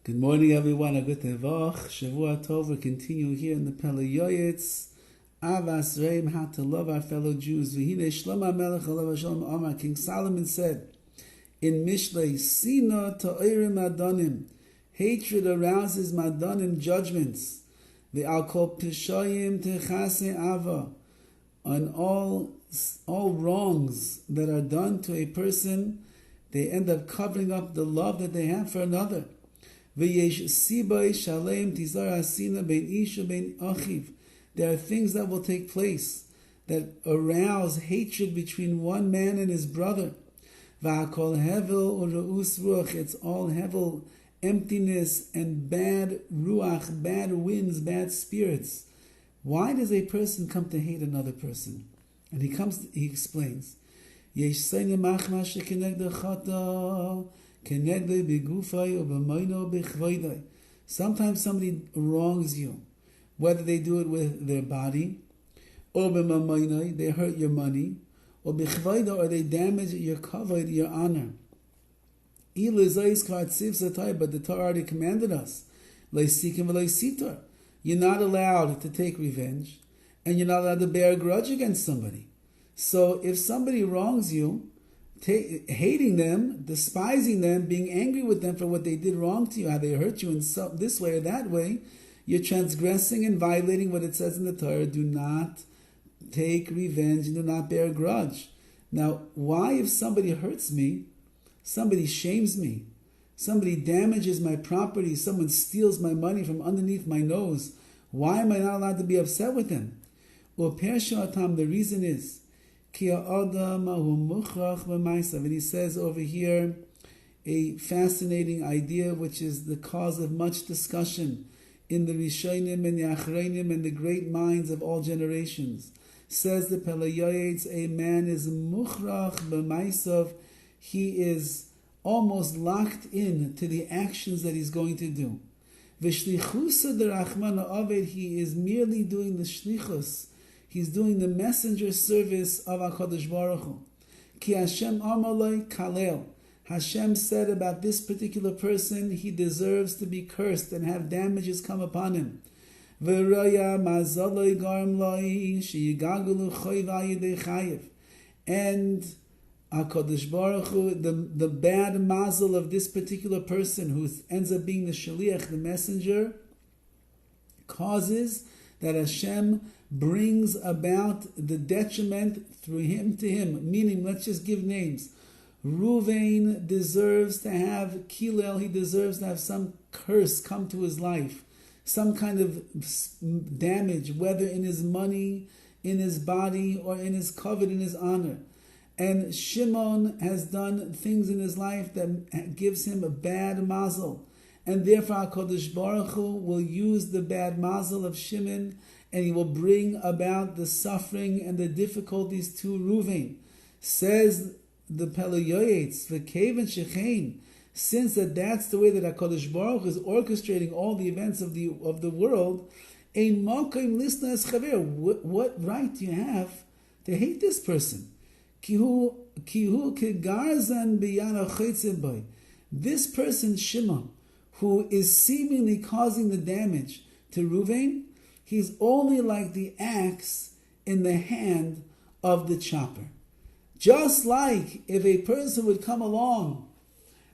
Good morning, everyone. A good Tevach. Shavua Tov. We're continuing here in the PELE YOETZ. Ahavas Reim, how to love our fellow Jews. V'hine Shlomo Melech Alav Shalom Amar. King Solomon said in Mishlei, Sina ta'orim Madonim. Hatred arouses Madonim judgments. Ve'al kol pishayim techase ava. On all wrongs that are done to a person, they end up covering up the love that they have for another. There are things that will take place that arouse hatred between one man and his brother. It's all hevel, emptiness, and bad ruach, bad winds, bad spirits. Why does a person come to hate another person? And he explains. Sometimes somebody wrongs you, whether they do it with their body, or they hurt your money, or they damage your kavod, your honor. But the Torah already commanded us, you're not allowed to take revenge, and you're not allowed to bear a grudge against somebody. So if somebody wrongs you, hating them, despising them, being angry with them for what they did wrong to you, how they hurt you in this way or that way, you're transgressing and violating what it says in the Torah. Do not take revenge and do not bear a grudge. Now, why, if somebody hurts me, somebody shames me, somebody damages my property, someone steals my money from underneath my nose, why am I not allowed to be upset with them? Well, the reason is, and he says over here a fascinating idea which is the cause of much discussion in the Rishonim and the Achreinim and the great minds of all generations. Says the PELE YOETZ, a man is mukhrach b'maisav, he is almost locked in to the actions that he's going to do. V'shlichusa derachmana aved, he is merely doing the shlichus. He's doing the messenger service of HaKadosh Baruch Hu. Ki Hashem amaloi kalel. Hashem said about this particular person, he deserves to be cursed and have damages come upon him. V'roya mazaloi garm loi sheyigagulu choy v'ayidei chayev. And HaKadosh Baruch Hu, the bad mazel of this particular person who ends up being the shaliach, the messenger, causes that Hashem brings about the detriment through him to him. Meaning, let's just give names. Ruvain deserves to have kilel, he deserves to have some curse come to his life, some kind of damage, whether in his money, in his body, or in his kavod, in his honor. And Shimon has done things in his life that gives him a bad mazel. And therefore HaKadosh Baruch Hu will use the bad mazel of Shimon, and he will bring about the suffering and the difficulties to Ruvain. Says the PELE YOETZ, v'keven shechein, since that's the way that HaKadosh Baruch Hu is orchestrating all the events of the world, ein Makor lisna es chaver, what right do you have to hate this person? Kihu kegarzan b'yad ha'chotzim boy. This person, Shimon, who is seemingly causing the damage to Ruvain, he's only like the axe in the hand of the chopper. Just like if a person would come along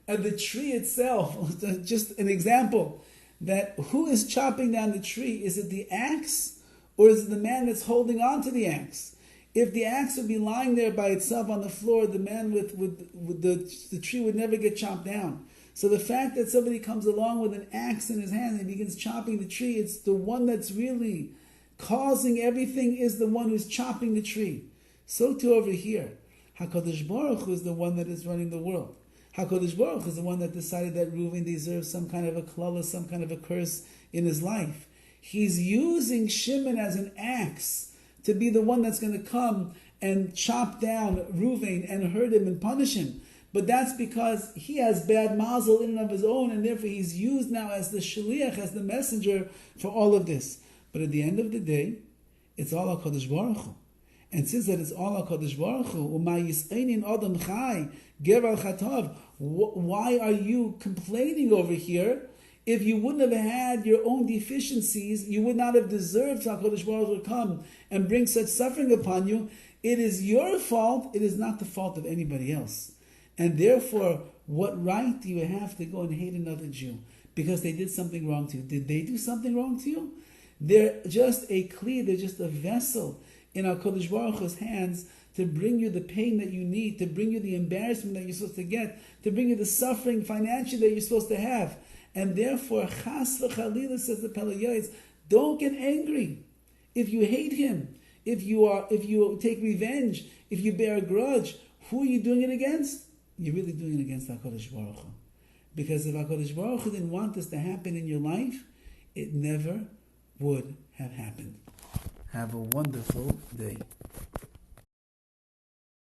and the tree itself, just an example, that who is chopping down the tree? Is it the axe or is it the man that's holding on to the axe? If the axe would be lying there by itself on the floor, the man with the tree would never get chopped down. So the fact that somebody comes along with an axe in his hand and begins chopping the tree, it's the one that's really causing everything is the one who's chopping the tree. So too over here, HaKadosh Baruch Hu is the one that is running the world. HaKadosh Baruch Hu is the one that decided that Reuven deserves some kind of a klala, some kind of a curse in his life. He's using Shimon as an axe to be the one that's going to come and chop down Reuven and hurt him and punish him. But that's because he has bad mazel in and of his own, and therefore he's used now as the shaliach, as the messenger for all of this. But at the end of the day, it's all HaKadosh Baruch Hu. And since that it's all HaKadosh Baruch Hu, adam chai, ger al chatav, why are you complaining over here If you wouldn't have had your own deficiencies, you would not have deserved HaKadosh Baruch Hu to come and bring such suffering upon you. It is your fault. It is not the fault of anybody else. And therefore, what right do you have to go and hate another Jew because they did something wrong to you? Did they do something wrong to you? They're just a kli, they're just a vessel in HaKadosh Baruch Hu's hands to bring you the pain that you need, to bring you the embarrassment that you're supposed to get, to bring you the suffering financially that you're supposed to have. And therefore, chas v'chalila, says the PELE YOETZ, don't get angry. If you hate him, if you take revenge, if you bear a grudge, who are you doing it against? You're really doing it against HaKadosh Baruch Hu. Because if HaKadosh Baruch Hu didn't want this to happen in your life, it never would have happened. Have a wonderful day.